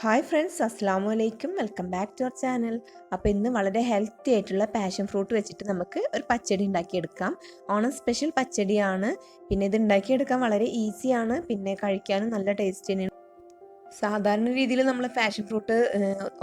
Hi friends, അസ്സാമു അലൈക്കും. Welcome back to our channel. അപ്പോൾ ഇന്ന് വളരെ ഹെൽത്തി ആയിട്ടുള്ള പാഷൻ ഫ്രൂട്ട് വെച്ചിട്ട് നമുക്ക് ഒരു പച്ചടി ഉണ്ടാക്കിയെടുക്കാം. ഓണം സ്പെഷ്യൽ പച്ചടിയാണ്. പിന്നെ ഇത് ഉണ്ടാക്കിയെടുക്കാൻ വളരെ ഈസിയാണ്, പിന്നെ കഴിക്കാനും നല്ല ടേസ്റ്റ് തന്നെയാണ്. സാധാരണ രീതിയിൽ നമ്മൾ പാഷൻ ഫ്രൂട്ട്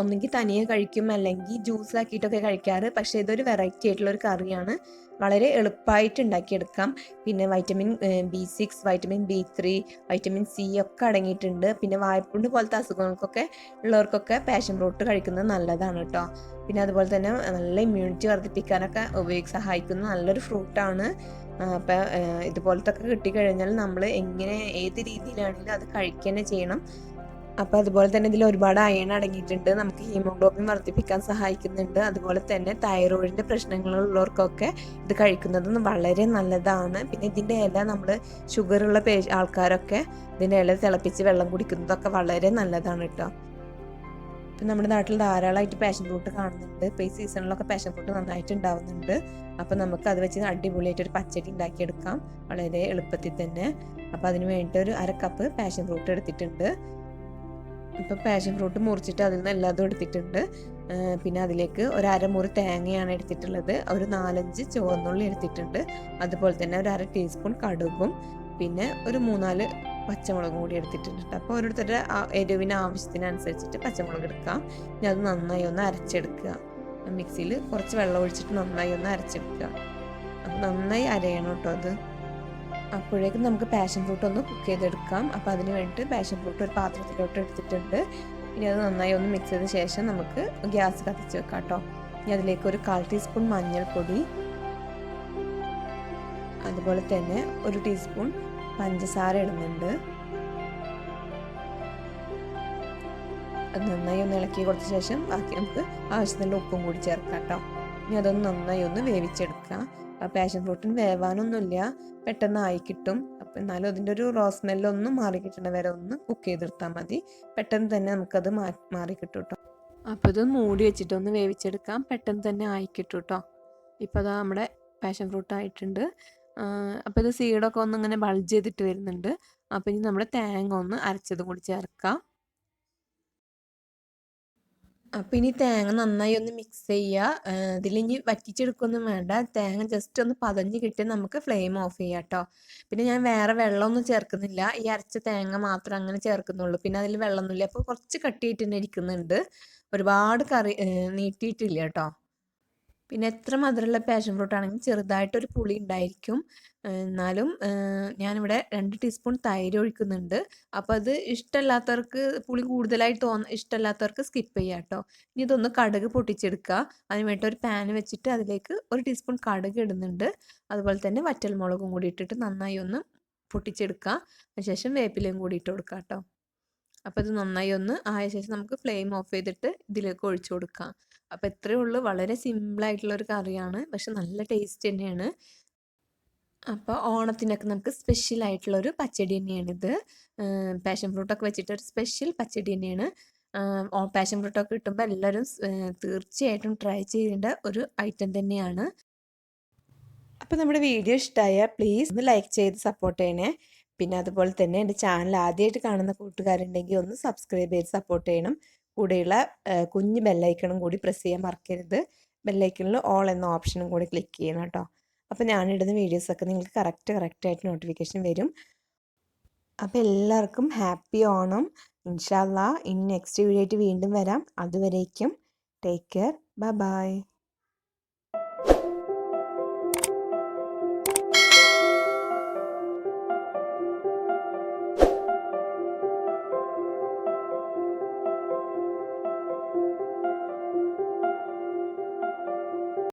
ഒന്നെങ്കിൽ തനിയെ കഴിക്കും, അല്ലെങ്കിൽ ജ്യൂസ് ആക്കിയിട്ടൊക്കെ കഴിക്കാറ്. പക്ഷേ ഇതൊരു വെറൈറ്റി ആയിട്ടുള്ള ഒരു കറിയാണ്. വളരെ എളുപ്പമായിട്ട് ഉണ്ടാക്കിയെടുക്കാം. പിന്നെ vitamin B6, vitamin B3, vitamin C ഒക്കെ അടങ്ങിയിട്ടുണ്ട്. പിന്നെ വായ്പുണ്ട് പോലത്തെ അസുഖങ്ങൾക്കൊക്കെ ഉള്ളവർക്കൊക്കെ പാഷൻ ഫ്രൂട്ട് കഴിക്കുന്നത് നല്ലതാണ് കേട്ടോ. പിന്നെ അതുപോലെ തന്നെ നല്ല ഇമ്മ്യൂണിറ്റി വർദ്ധിപ്പിക്കാനൊക്കെ സഹായിക്കുന്ന നല്ലൊരു ഫ്രൂട്ടാണ്. അപ്പം ഇതുപോലത്തെ ഒക്കെ കിട്ടിക്കഴിഞ്ഞാൽ നമ്മൾ എങ്ങനെ ഏത് രീതിയിലാണെങ്കിലും അത് കഴിക്കുക തന്നെ ചെയ്യണം. അപ്പോൾ അതുപോലെ തന്നെ ഇതിൽ ഒരുപാട് അയൺ അടങ്ങിയിട്ടുണ്ട്. നമുക്ക് ഹീമോഗ്ലോബിൻ വർദ്ധിപ്പിക്കാൻ സഹായിക്കുന്നുണ്ട്. അതുപോലെ തന്നെ തൈറോയിഡിൻ്റെ പ്രശ്നങ്ങളുള്ളവർക്കൊക്കെ ഇത് കഴിക്കുന്നത് വളരെ നല്ലതാണ്. പിന്നെ ഇതിൻ്റെ ഇല നമ്മൾ ഷുഗറുള്ള ആൾക്കാരൊക്കെ ഇതിൻ്റെ ഇല തിളപ്പിച്ച് വെള്ളം കുടിക്കുന്നതൊക്കെ വളരെ നല്ലതാണ് കേട്ടോ. ഇപ്പം നമ്മുടെ നാട്ടിൽ ധാരാളമായിട്ട് പാഷൻ ഫ്രൂട്ട് കാണുന്നുണ്ട്. ഇപ്പോൾ ഈ സീസണിലൊക്കെ പാഷൻ ഫ്രൂട്ട് നന്നായിട്ട് ഉണ്ടാവുന്നുണ്ട്. അപ്പോൾ നമുക്ക് അത് വെച്ച് അടിപൊളിയായിട്ടൊരു പച്ചടി ഉണ്ടാക്കിയെടുക്കാം വളരെ എളുപ്പത്തിൽ തന്നെ. അപ്പോൾ അതിന് വേണ്ടിയിട്ട് ഒരു 1/2 കപ്പ് പാഷൻ ഫ്രൂട്ട് എടുത്തിട്ടുണ്ട്. ഇപ്പോൾ പാഷൻ ഫ്രൂട്ട് മുറിച്ചിട്ട് അതിൽ നിന്ന് എല്ലാതും എടുത്തിട്ടുണ്ട്. പിന്നെ അതിലേക്ക് ഒരു 1/2 മുറി തേങ്ങയാണ് എടുത്തിട്ടുള്ളത്. ഒരു 4-5 ചുവന്നുള്ളി എടുത്തിട്ടുണ്ട്. അതുപോലെ തന്നെ ഒരു 1/2 ടീസ്പൂൺ കടുകും പിന്നെ ഒരു 3-4 പച്ചമുളകും കൂടി എടുത്തിട്ടുണ്ട്. അപ്പോൾ ഓരോരുത്തരുടെ എരിവിന് ആവശ്യത്തിനനുസരിച്ചിട്ട് പച്ചമുളക് എടുക്കാം. ഇനി അത് നന്നായി ഒന്ന് അരച്ചെടുക്കുക. മിക്സിയിൽ കുറച്ച് വെള്ളം ഒഴിച്ചിട്ട് നന്നായി ഒന്ന് അരച്ചെടുക്കുക. അപ്പോൾ നന്നായി അരയണം കേട്ടോ അത്. അപ്പോഴേക്കും നമുക്ക് പാഷൻ ഫ്രൂട്ട് ഒന്ന് കുക്ക് ചെയ്തെടുക്കാം. അപ്പോൾ അതിന് വേണ്ടിയിട്ട് പാഷൻ ഫ്രൂട്ട് ഒരു പാത്രത്തിലോട്ട് എടുത്തിട്ടുണ്ട്. ഇനി അത് നന്നായി ഒന്ന് മിക്സ് ചെയ്ത ശേഷം നമുക്ക് ഗ്യാസ് കത്തിച്ച് വെക്കാം കേട്ടോ. ഇനി അതിലേക്ക് ഒരു 1/4 ടീസ്പൂൺ മഞ്ഞൾപ്പൊടി, അതുപോലെ തന്നെ ഒരു ടീസ്പൂൺ പഞ്ചസാര ഇടുന്നുണ്ട്. അത് നന്നായി ഒന്ന് ഇളക്കി കൊടുത്ത ശേഷം ബാക്കി നമുക്ക് ആവശ്യത്തിനുള്ള ഉപ്പും കൂടി ചേർക്കാം കേട്ടോ. ഇനി അതൊന്ന് നന്നായി ഒന്ന് വേവിച്ചെടുക്കാം. പാഷൻ ഫ്രൂട്ടിന് വേവാനൊന്നുമില്ല, പെട്ടെന്ന് ആയി കിട്ടും. അപ്പം എന്നാലും അതിൻ്റെ ഒരു റോസ് സ്മെല്ലൊന്നും മാറി കിട്ടണ വരെ ഒന്ന് കുക്ക് ചെയ്തെടുത്താൽ മതി. പെട്ടെന്ന് തന്നെ നമുക്കത് മാറി കിട്ടും കേട്ടോ. അപ്പോൾ ഇത് മൂടി വെച്ചിട്ടൊന്ന് വേവിച്ചെടുക്കാം. പെട്ടെന്ന് തന്നെ ആയി കിട്ടും കേട്ടോ. ഇപ്പോൾ അതാ നമ്മുടെ പാഷൻ ഫ്രൂട്ട് ആയിട്ടുണ്ട്. അപ്പോൾ ഇത് സീഡൊക്കെ ഒന്ന് ഇങ്ങനെ ബൾജ് ചെയ്തിട്ട് വരുന്നുണ്ട്. അപ്പോൾ ഇനി നമ്മുടെ തേങ്ങ ഒന്ന് അരച്ചതും കൂടി ചേർക്കാം. അപ്പം ഇനി തേങ്ങ നന്നായി ഒന്ന് മിക്സ് ചെയ്യുക. ഇതിലിനി വറ്റിച്ചെടുക്കൊന്നും വേണ്ട. തേങ്ങ ജസ്റ്റ് ഒന്ന് പതഞ്ഞ് കിട്ടിയാൽ നമുക്ക് ഫ്ലെയിം ഓഫ് ചെയ്യാം കേട്ടോ. പിന്നെ ഞാൻ വേറെ വെള്ളമൊന്നും ചേർക്കുന്നില്ല. ഈ അരച്ച തേങ്ങ മാത്രം അങ്ങനെ ചേർക്കുന്നുള്ളൂ. പിന്നെ അതിൽ വെള്ളമൊന്നുമില്ല. അപ്പോൾ കുറച്ച് കട്ടിയായിട്ട് തന്നെ ഇരിക്കുന്നുണ്ട്. ഒരുപാട് കറി നീട്ടിയിട്ടില്ല കേട്ടോ. പിന്നെ എത്ര മധുരമുള്ള പാഷൻ ഫ്രൂട്ട് ആണെങ്കിലും ചെറുതായിട്ടൊരു പുളി ഉണ്ടായിരിക്കും. എന്നാലും ഞാനിവിടെ 2 ടീസ്പൂൺ തൈര് ഒഴിക്കുന്നുണ്ട്. അപ്പോൾ അത് ഇഷ്ടമല്ലാത്തവർക്ക്, പുളി കൂടുതലായിട്ട് ഇഷ്ടമല്ലാത്തവർക്ക് സ്കിപ്പ് ചെയ്യാം കേട്ടോ. ഇനി ഇതൊന്ന് കടുക് പൊട്ടിച്ചെടുക്കുക. അതിന് വേണ്ടി ഒരു പാൻ വെച്ചിട്ട് അതിലേക്ക് 1 ടീസ്പൂൺ കടുക് ഇടുന്നുണ്ട്. അതുപോലെ തന്നെ വറ്റൽമുളകും കൂടി ഇട്ടിട്ട് നന്നായി ഒന്ന് പൊട്ടിച്ചെടുക്കുക. അതിനുശേഷം വേപ്പിലയും കൂടി ഇട്ട് കൊടുക്കുക കേട്ടോ. അപ്പോൾ ഇത് നന്നായി ഒന്ന് ആയ ശേഷം നമുക്ക് ഫ്ലെയിം ഓഫ് ചെയ്തിട്ട് ഇതിലേക്ക് ഒഴിച്ചു കൊടുക്കാം. അപ്പോൾ ഇത്രയേ ഉള്ളൂ. വളരെ സിമ്പിളായിട്ടുള്ളൊരു കറിയാണ്, പക്ഷെ നല്ല ടേസ്റ്റ് തന്നെയാണ്. അപ്പോൾ ഓണത്തിനൊക്കെ നമുക്ക് സ്പെഷ്യലായിട്ടുള്ളൊരു പച്ചടി തന്നെയാണിത്. പാഷൻ ഫ്രൂട്ടൊക്കെ വെച്ചിട്ടൊരു സ്പെഷ്യൽ പച്ചടി തന്നെയാണ്. പാഷൻ ഫ്രൂട്ടൊക്കെ കിട്ടുമ്പോൾ എല്ലാവരും തീർച്ചയായിട്ടും ട്രൈ ചെയ്യേണ്ട ഒരു ഐറ്റം തന്നെയാണ്. അപ്പോൾ നമ്മുടെ വീഡിയോ ഇഷ്ടമായാൽ പ്ലീസ് ഒന്ന് ലൈക്ക് ചെയ്ത് സപ്പോർട്ട് ചെയ്യണേ. പിന്നെ അതുപോലെ തന്നെ എൻ്റെ ചാനൽ ആദ്യമായിട്ട് കാണുന്ന കൂട്ടുകാരുണ്ടെങ്കിൽ ഒന്ന് സബ്സ്ക്രൈബ് ചെയ്ത് സപ്പോർട്ട് ചെയ്യണം. കൂടെയുള്ള കുഞ്ഞ് ബെല്ലൈക്കണും കൂടി പ്രസ് ചെയ്യാൻ മറക്കരുത്. ബെല്ലൈക്കണിൽ ഓൾ എന്ന ഓപ്ഷനും കൂടി ക്ലിക്ക് ചെയ്യണം കേട്ടോ. അപ്പോൾ ഞാനിടുന്ന വീഡിയോസൊക്കെ നിങ്ങൾക്ക് കറക്റ്റായിട്ട് നോട്ടിഫിക്കേഷൻ വരും. അപ്പോൾ എല്ലാവർക്കും ഹാപ്പി ഓണം. ഇൻഷാ അല്ലാഹ് ഇനി നെക്സ്റ്റ് വീഡിയോ ആയിട്ട് വീണ്ടും വരാം. അതുവരേക്കും ടേക്ക് കെയർ. ബൈ.